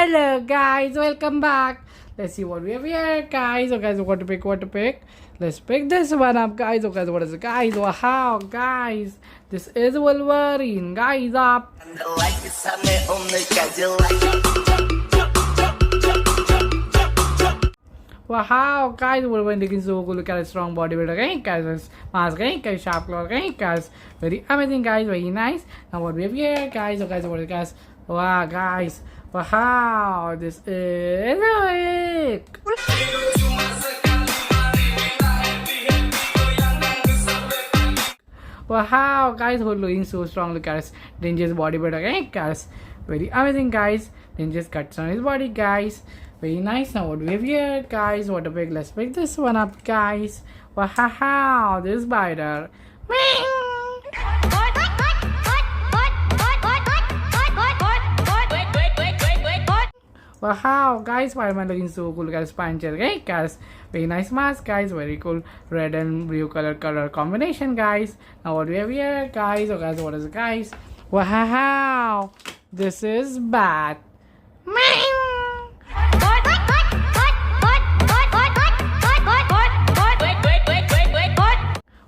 Hello guys, welcome back. Let's see what we have here, guys. So guys, what to pick? Let's pick this one up, guys. So guys, what is it, guys? Wow, guys, this is Wolverine, guys. Up. Wow, guys, Wolverine looking so cool. Look at a strong bodybuilder, okay, guys. Mask, okay, guys. Sharp claw, okay, guys. Very amazing, guys. Very nice. Now what we have here, guys. So guys, what is it, guys? Wow, guys. Wow, this is epic. Wow, guys, who are looking so strong. Look at his dangerous bodybuilder, okay, guys. Very amazing, guys. Dangerous cuts on his body, guys. Very nice. Now what we have here, guys? What a big. Let's pick this one up, guys. Wow, this spider. Wow, guys, Spider-Man looking so cool, guys. Panther, okay, guys. Very nice mask, guys. Very cool red and blue color combination, guys. Now what we have here, guys? Oh, guys, what is it, guys? Wow, this is Bat.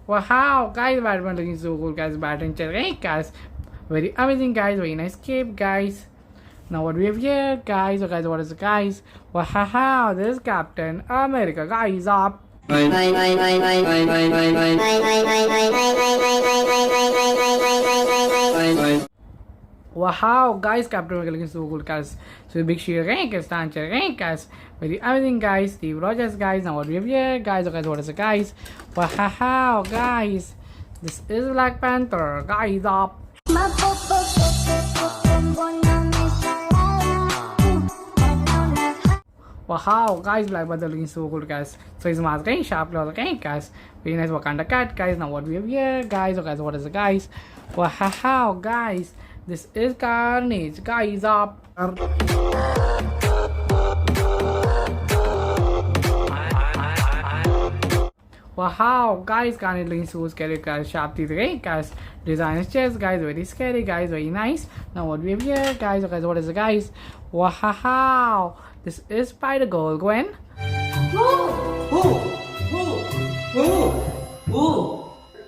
Wow, guys, Batman looking so cool, guys. Bat and chair, okay, guys. Very amazing, guys. Very nice cape, guys. Now what we have here, guys? Oh, guys, what is it, guys? Wow, this is Captain America, guys. Up. Wow, guys, Captain America looking so cool, guys. So big shield, okay, guys. Stand chair, okay, guys. Very amazing, guys. Steve Rogers, guys. Now what we have here, guys? Oh, guys, what is it, guys? Wow, guys, this is Black Panther, guys. Up. Wow, guys, Black Panther looking so cool, guys. So his mask, okay, sharp claws, okay, guys. Very nice Wakanda cat, guys. Now what we have here, guys? Oh, guys, what is it, guys? Wow, guys, this is Carnage, guys. Up. Wow, guys, Carnage looking so scary, guys. Sharp teeth, okay, guys. Designer's chest, guys. Very scary, guys. Very nice. Now what we have here, guys? Oh, guys, what is it, guys? Wow, this is Spider-Gwen.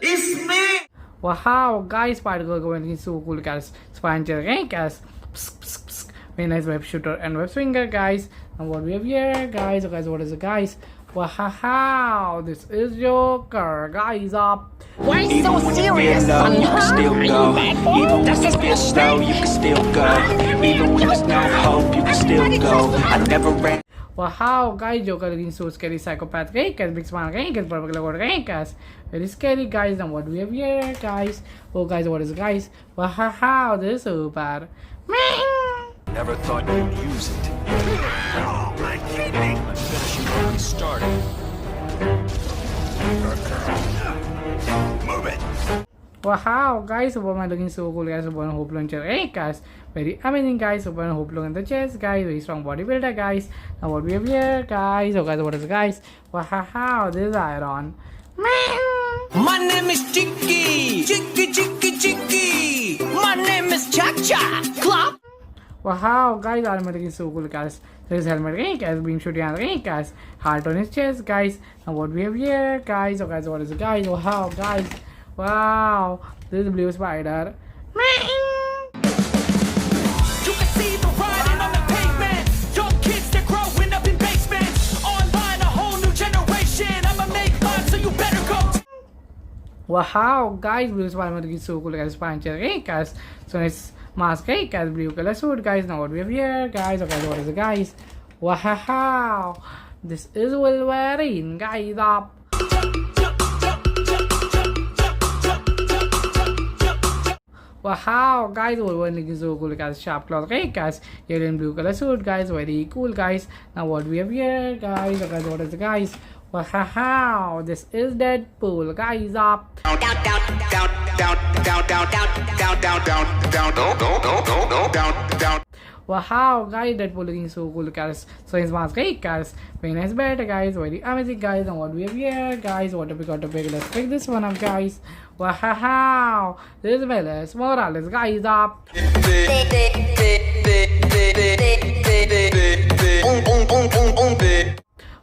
It's me! Wow, guys, Spider-Gwen is so cool, guys. Spine chair, okay, guys. Psst, psst, psst. Very nice web shooter and web swinger, guys. And what we have here, guys? Oh, guys, what is it, guys? Wow, this is Joker, guys. Up. Why so serious? Low, you can still go. Even when you feel slow, you can still go. Even when there's no hope, you can still go. I never ran. Wow, guys, Joker looking so scary, psychopath, okay, guys, big smile, okay, guys, purple color, okay, guys, very scary, guys. And what we have here, guys? Oh, guys, what is it, guys? Wow, this is super. Never thought you'd use it. Oh, my kidney! I'm finishing where we started. Move it! Wow, guys, Superman looking so cool, guys. Superman hope launcher, hey, guys, very amazing, guys. Superman hope look in the chest, guys. Very strong bodybuilder, guys. Now what we have here, guys? Oh, guys, what is it, guys? Wow, this is Iron. My name is Chicky. Chicky. My name is Cha-Cha. Clap. Wow, guys, Iron Man looking so cool, guys. There is helmet, okay, guys. Beam shooting, okay, guys. Heart on his chest, guys. Now what we have here, guys? Oh, guys, what is it, guys? Wow, guys. Wow, this is Blue Spider. You can see the riding on the pavement. Young kids, they're growing up in basements. Online, a whole new generation. I'ma make mine, so you better go. Wow, guys, Blue Spider looking so cool, guys. Puncher, okay, guys. So nice mask, okay, guys. Blue color suit, guys. Now what we have here, guys? Okay, what is it, guys? Wow, this is Wolverine, guys. Up. Wow, guys, Wolverine looking so cool, guys. Sharp claws, okay, guys. Yellow and blue color suit, guys. Very cool, guys. Now what we have here, guys? Okay, what is it, guys? Wow, this is Deadpool, guys. Up. Wow, guys, Deadpool looking so cool, guys. So his mask, okay, guys. Very nice better, guys. Very amazing, guys. And what we have here, guys? What have we got to pick? Let's pick this one up, guys. Wow, this is Miles Morales, guys. Up.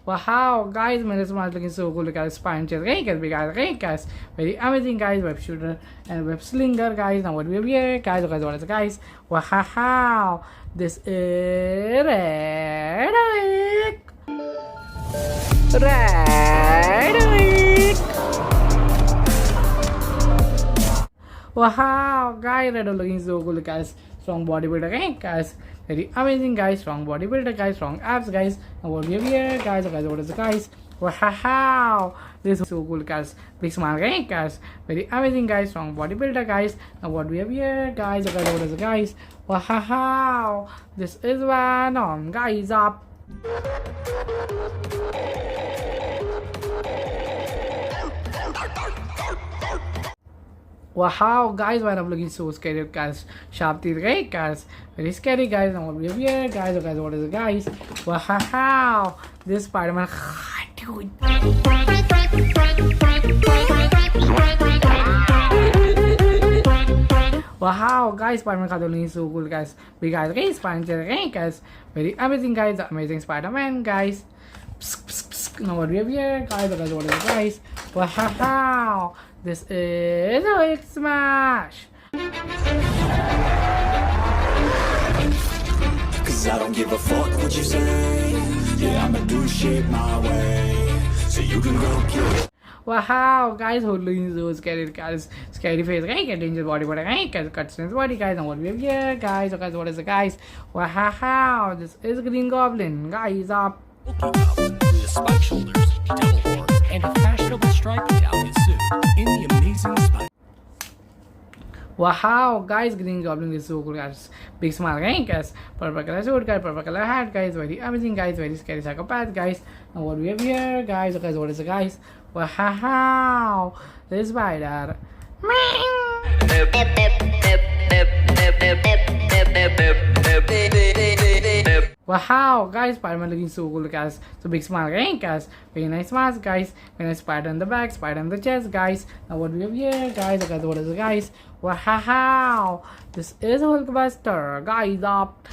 Wow, guys, man, this one is looking so cool. Look at his spine chest, okay, guys, big guys, okay, guys, very amazing, guys, web shooter and web slinger, guys. Now what we have here, guys, okay, what is it, guys? Wow, this is Red. Wow, guys, Red looking so cool, guys. Strong bodybuilder, okay, guys. Very amazing, guys. Strong bodybuilder, guys. Strong abs, guys. And what we have here, guys. Okay, what is it, guys? Wow, this is so cool, guys. Big smile, okay, guys. Very amazing, guys. Strong bodybuilder, guys. And what we have here, guys. Okay, what is it, guys? Wow, this is Venom, guys. Up. Wow, guys, why I'm looking so scary, guys. Sharp teeth, right, guys? Very scary, guys. And what we have here, guys. Okay, what is it, guys? Wow, this Spider-Man. Dude. Wow, guys, Spider-Man looking so cool, guys. Big guys, okay, Spider-Man, okay, guys. Very amazing, guys. Amazing Spider-Man, guys. Psst, psst, psst. Now what we have here, guys. Okay, what is it, guys? Wow. This is a Hulk smash. Cause I don't give a fuck what you say. Yeah, I'ma do shit my way. So you can go kill it. Wow, guys, looking so scary, guys. Scary face, right? Dangerous body, but right? Guys, cuts in his body, guys. And what we have here, guys. Okay, so what is it, guys? Wow, this is Green Goblin, guys. Up. With spike shoulders, devil horn, and a fashionable striped Italian suit in the amazing Spider. Wow, guys, Green Goblin is so cool, guys. Big smile, right, guys? Purple color suit, guys. Purple color hat, guys. Very amazing, guys. Very scary psychopath, guys. And what we have here, guys. Okay, so what is it, guys? Wow, this spider. Wow, guys, Spider-Man looking so cool, guys. So big smile, right, guys? Very nice mask, guys. Very nice spider on the back, spider on the chest, guys. Now what we have here, guys? Okay, so what is it, guys? Wow, this is Hulkbuster, guys. Up.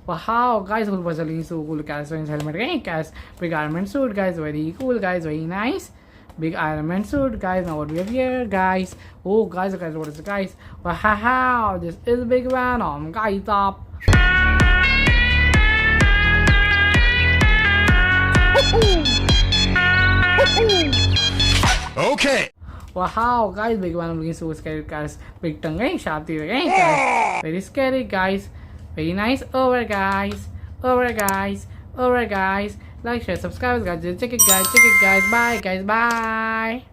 Wow, guys, Hulkbuster looking so cool, guys. So his helmet, right, guys? Big Ironman suit, guys. Very cool, guys. Very nice. Big Ironman suit, guys. Now what we have here, guys? Oh, guys, okay, what is it, guys? Wow, this is Big Venom, guys. Up. Okay. Wow, guys, Big Venom looking so scary, guys. Big tongue, right? Sharp teeth, right, guys? Very scary, guys. Very nice. Over, guys. Over, guys. Over, guys. Like, share, subscribe, guys. Check it, guys. Check it, guys. Bye, guys. Bye.